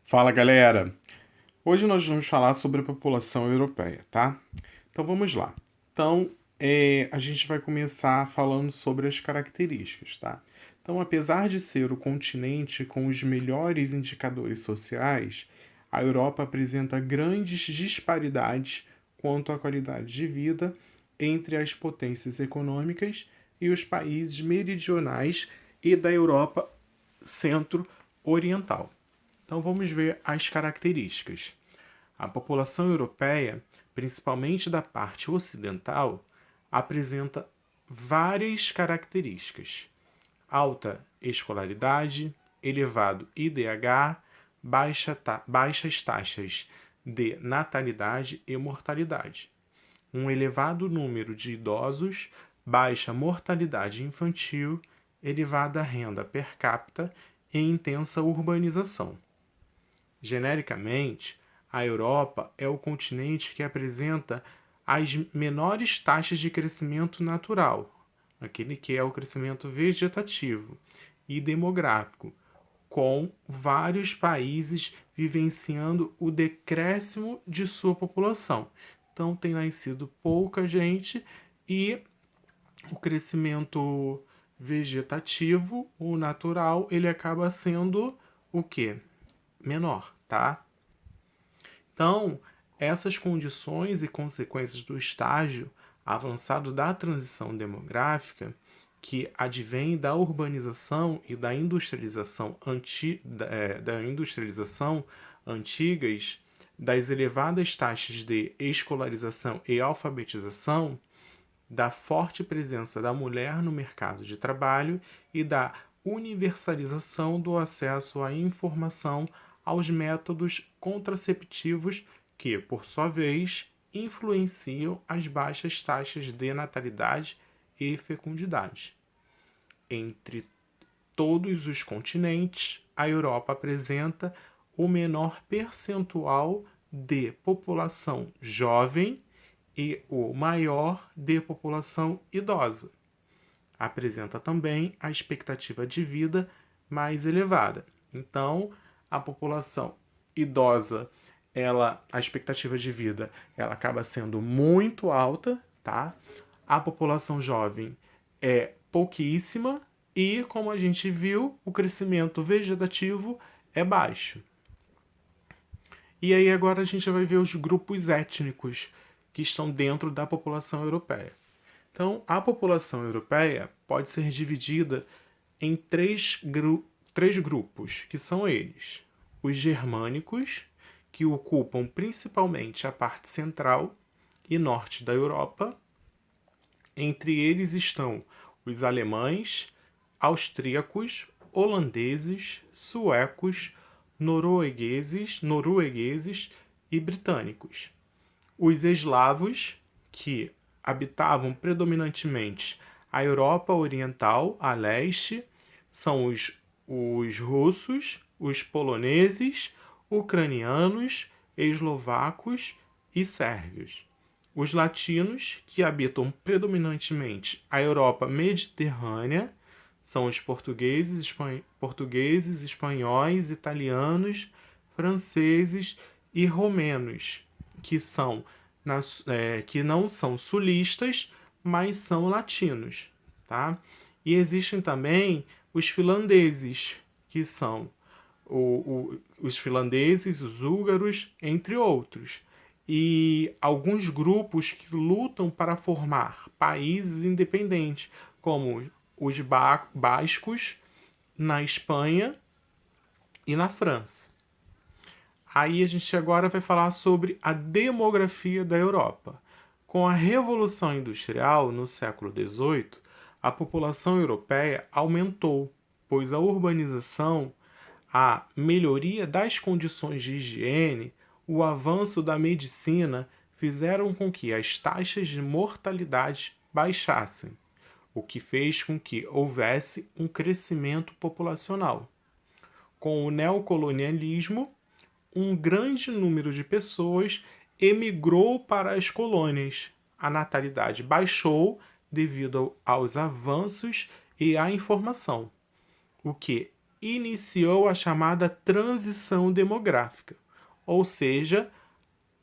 Fala, galera! Hoje nós vamos falar sobre a população europeia, tá? Então vamos lá. Então, a gente vai começar falando sobre as características, tá? Então, apesar de ser o continente com os melhores indicadores sociais, a Europa apresenta grandes disparidades quanto à qualidade de vida entre as potências econômicas e os países meridionais e da Europa centro-oriental. Então vamos ver as características. A população europeia, principalmente da parte ocidental, apresenta várias características: alta escolaridade, elevado IDH, baixas taxas de natalidade e mortalidade, um elevado número de idosos, baixa mortalidade infantil, elevada renda per capita e intensa urbanização. Genericamente, a Europa é o continente que apresenta as menores taxas de crescimento natural, aquele que é o crescimento vegetativo e demográfico, com vários países vivenciando o decréscimo de sua população. Então, tem nascido pouca gente e o crescimento vegetativo, o natural, ele acaba sendo o quê? Menor, tá? Então, essas condições e consequências do estágio avançado da transição demográfica, que advém da urbanização e da industrialização, antigas, das elevadas taxas de escolarização e alfabetização, da forte presença da mulher no mercado de trabalho e da universalização do acesso à informação aos métodos contraceptivos que, por sua vez, influenciam as baixas taxas de natalidade e fecundidade. Entre todos os continentes, a Europa apresenta o menor percentual de população jovem e o maior de população idosa. Apresenta também a expectativa de vida mais elevada. Então, a população idosa, a expectativa de vida, ela acaba sendo muito alta, tá? A população jovem é pouquíssima e, como a gente viu, o crescimento vegetativo é baixo. E aí agora a gente vai ver os grupos étnicos que estão dentro da população europeia. Então, a população europeia pode ser dividida em três grupos, que são eles: os germânicos, que ocupam principalmente a parte central e norte da Europa. Entre eles estão os alemães, austríacos, holandeses, suecos, noruegueses e britânicos. Os eslavos, que habitavam predominantemente a Europa Oriental, a leste, são os russos, os poloneses, ucranianos, eslovacos e sérvios. Os latinos, que habitam predominantemente a Europa mediterrânea, são os portugueses, espanhóis, italianos, franceses e romenos, que não são sulistas, mas são latinos, tá? E existem também os finlandeses, que são os finlandeses, os húngaros, entre outros. E alguns grupos que lutam para formar países independentes, como os bascos na Espanha e na França. Aí a gente agora vai falar sobre a demografia da Europa. Com a Revolução Industrial no século XVIII, a população europeia aumentou, pois a urbanização, a melhoria das condições de higiene, o avanço da medicina fizeram com que as taxas de mortalidade baixassem, o que fez com que houvesse um crescimento populacional. Com o neocolonialismo, um grande número de pessoas emigrou para as colônias. A natalidade baixou devido aos avanços e à informação, o que iniciou a chamada transição demográfica, ou seja,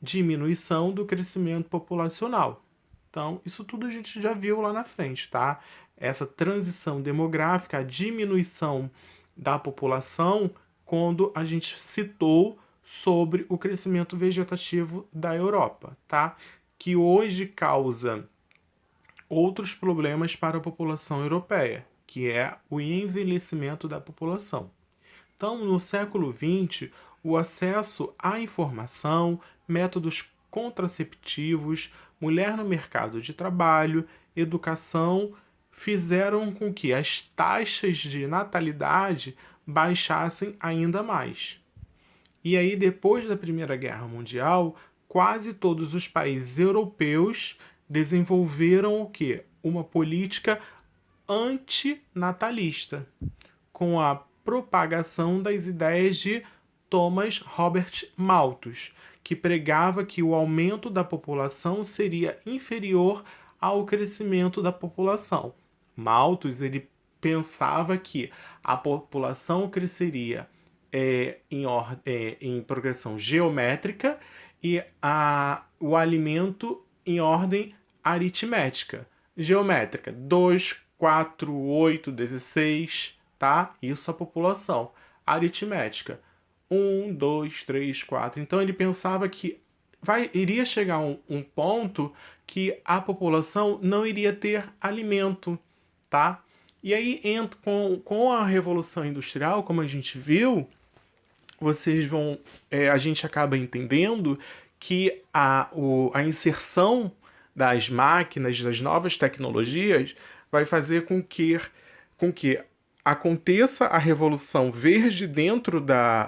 diminuição do crescimento populacional. Então, isso tudo a gente já viu lá na frente, tá? Essa transição demográfica, a diminuição da população, quando a gente citou sobre o crescimento vegetativo da Europa, tá? Que hoje causa outros problemas para a população europeia, que é o envelhecimento da população. Então, no século XX, o acesso à informação, métodos contraceptivos, mulher no mercado de trabalho, educação, fizeram com que as taxas de natalidade baixassem ainda mais. E aí, depois da Primeira Guerra Mundial, quase todos os países europeus desenvolveram o quê? Uma política antinatalista, com a propagação das ideias de Thomas Robert Malthus, que pregava que o aumento da população seria inferior ao crescimento da população. Malthus ele pensava que a população cresceria em progressão geométrica e o alimento em ordem aritmética. Geométrica, 2, 4, 8, 16, tá? Isso a população. Aritmética, 1, 2, 3, 4. Então ele pensava que iria chegar um ponto que a população não iria ter alimento, tá? E aí, com a Revolução Industrial, como a gente viu, a gente acaba entendendo que a inserção das máquinas, das novas tecnologias, vai fazer com que aconteça a revolução verde dentro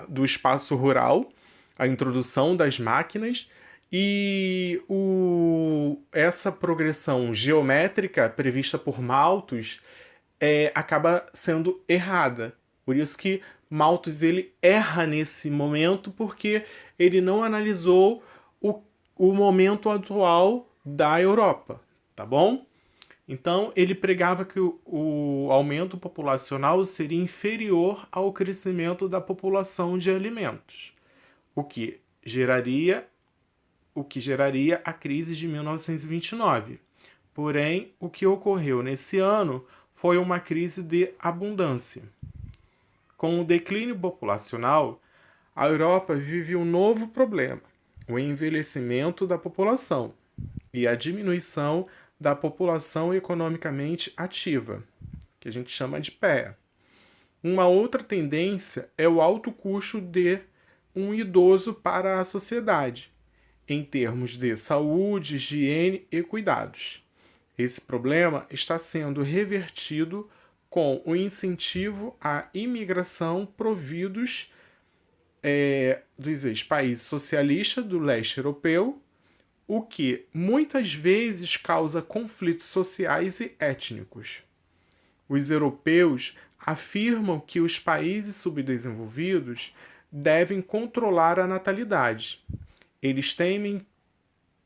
do espaço rural, a introdução das máquinas, e essa progressão geométrica prevista por Malthus acaba sendo errada. Por isso que Malthus ele erra nesse momento, porque ele não analisou o momento atual da Europa, tá bom? Então, ele pregava que o aumento populacional seria inferior ao crescimento da população de alimentos, o que geraria a crise de 1929. Porém, o que ocorreu nesse ano foi uma crise de abundância. Com o declínio populacional, a Europa vive um novo problema, o envelhecimento da população e a diminuição da população economicamente ativa, que a gente chama de PEA. Uma outra tendência é o alto custo de um idoso para a sociedade, em termos de saúde, higiene e cuidados. Esse problema está sendo revertido com o incentivo à imigração providos dos ex-países socialistas do leste europeu, o que muitas vezes causa conflitos sociais e étnicos. Os europeus afirmam que os países subdesenvolvidos devem controlar a natalidade. Eles temem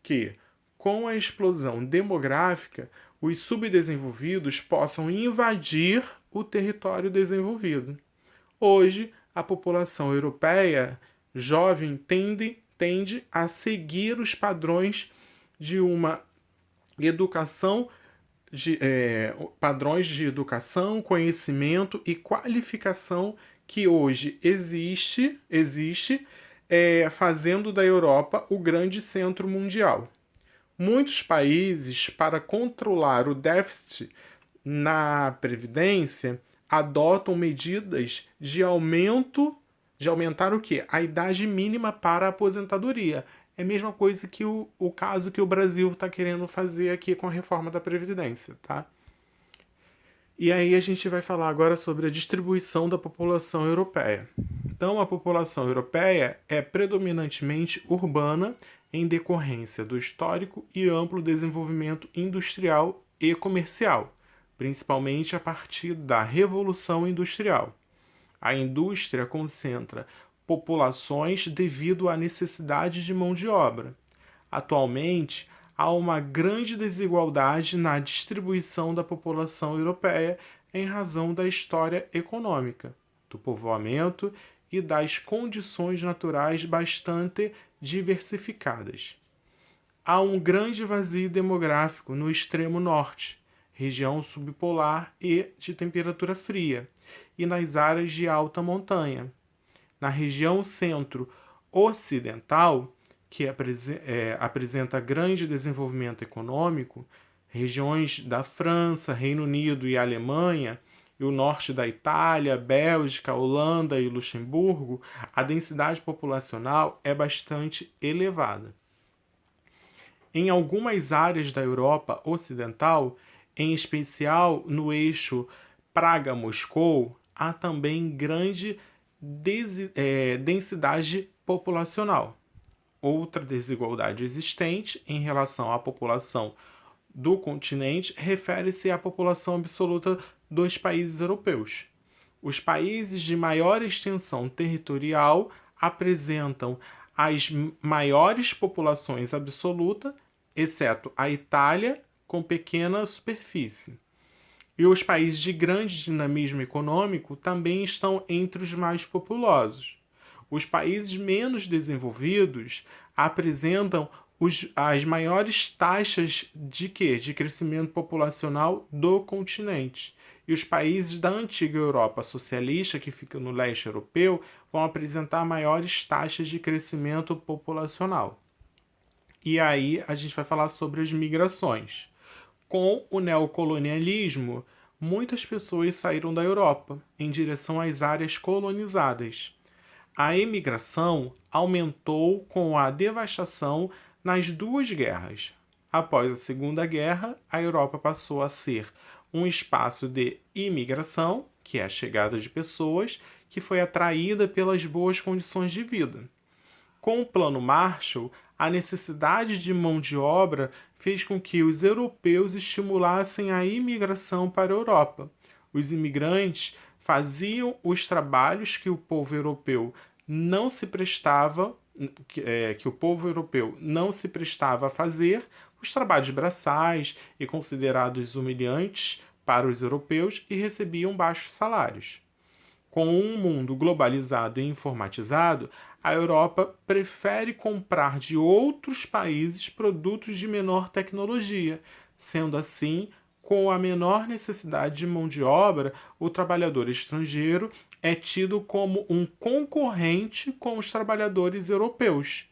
que, com a explosão demográfica, os subdesenvolvidos possam invadir o território desenvolvido. Hoje, a população europeia jovem tende a seguir os padrões de uma educação, padrões de educação, conhecimento e qualificação que hoje existe, fazendo da Europa o grande centro mundial. Muitos países, para controlar o déficit na previdência, adotam medidas de aumentar o quê? A idade mínima para a aposentadoria. É a mesma coisa que o caso que o Brasil está querendo fazer aqui com a reforma da Previdência, tá? E aí a gente vai falar agora sobre a distribuição da população europeia. Então, a população europeia é predominantemente urbana em decorrência do histórico e amplo desenvolvimento industrial e comercial, principalmente a partir da Revolução Industrial. A indústria concentra populações devido à necessidade de mão de obra. Atualmente, há uma grande desigualdade na distribuição da população europeia em razão da história econômica. do povoamento e das condições naturais bastante diversificadas. Há um grande vazio demográfico no extremo norte, região subpolar e de temperatura fria, e nas áreas de alta montanha. Na região centro-ocidental, que apresenta grande desenvolvimento econômico, regiões da França, Reino Unido e Alemanha, e o norte da Itália, Bélgica, Holanda e Luxemburgo, a densidade populacional é bastante elevada. Em algumas áreas da Europa Ocidental, em especial no eixo Praga-Moscou, há também grande densidade populacional. Outra desigualdade existente em relação à população do continente refere-se à população absoluta dos países europeus. Os países de maior extensão territorial apresentam as maiores populações absolutas, exceto a Itália, com pequena superfície. E os países de grande dinamismo econômico também estão entre os mais populosos. Os países menos desenvolvidos apresentam as maiores taxas de crescimento populacional do continente. E os países da antiga Europa socialista, que ficam no leste europeu, vão apresentar maiores taxas de crescimento populacional. E aí a gente vai falar sobre as migrações. Com o neocolonialismo, muitas pessoas saíram da Europa em direção às áreas colonizadas. A emigração aumentou com a devastação nas duas guerras. Após a Segunda Guerra, a Europa passou a ser um espaço de imigração, que é a chegada de pessoas, que foi atraída pelas boas condições de vida. Com o Plano Marshall, a necessidade de mão de obra fez com que os europeus estimulassem a imigração para a Europa. Os imigrantes faziam os trabalhos que o povo europeu não se prestava a fazer, os trabalhos braçais e considerados humilhantes para os europeus, e recebiam baixos salários. Com um mundo globalizado e informatizado, a Europa prefere comprar de outros países produtos de menor tecnologia. Sendo assim, com a menor necessidade de mão de obra, o trabalhador estrangeiro é tido como um concorrente com os trabalhadores europeus.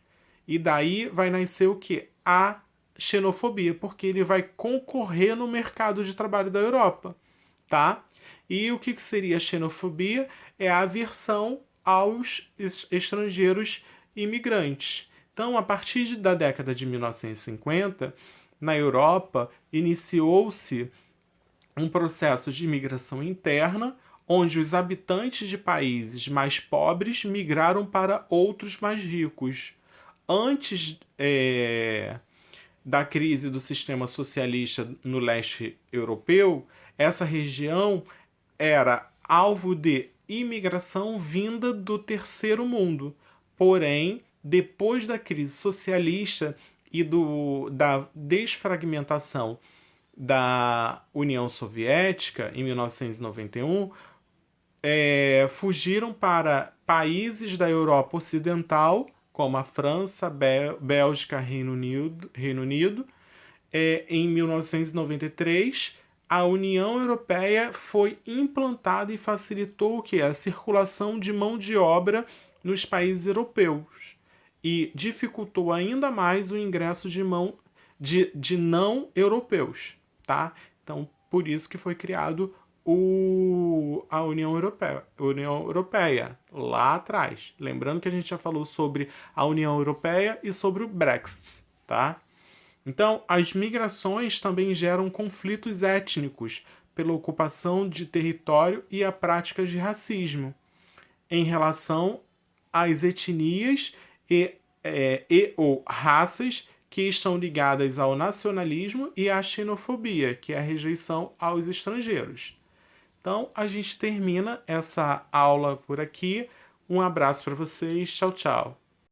E daí vai nascer o quê? A xenofobia, porque ele vai concorrer no mercado de trabalho da Europa, tá? E o que seria a xenofobia? É a aversão aos estrangeiros imigrantes. Então, a partir da década de 1950, na Europa, iniciou-se um processo de imigração interna, onde os habitantes de países mais pobres migraram para outros mais ricos. Antes da crise do sistema socialista no leste europeu, essa região era alvo de imigração vinda do terceiro mundo. Porém, depois da crise socialista e da desfragmentação da União Soviética, em 1991, fugiram para países da Europa Ocidental, como a França, Bélgica, Reino Unido. Em 1993, a União Europeia foi implantada e facilitou a circulação de mão de obra nos países europeus e dificultou ainda mais o ingresso de não europeus, tá? Então, por isso que foi criado a União Europeia lá atrás. Lembrando que a gente já falou sobre a União Europeia e sobre o Brexit, tá? Então, as migrações também geram conflitos étnicos pela ocupação de território e a práticas de racismo em relação às etnias ou raças que estão ligadas ao nacionalismo e à xenofobia, que é a rejeição aos estrangeiros. Então, a gente termina essa aula por aqui. Um abraço para vocês. Tchau, tchau.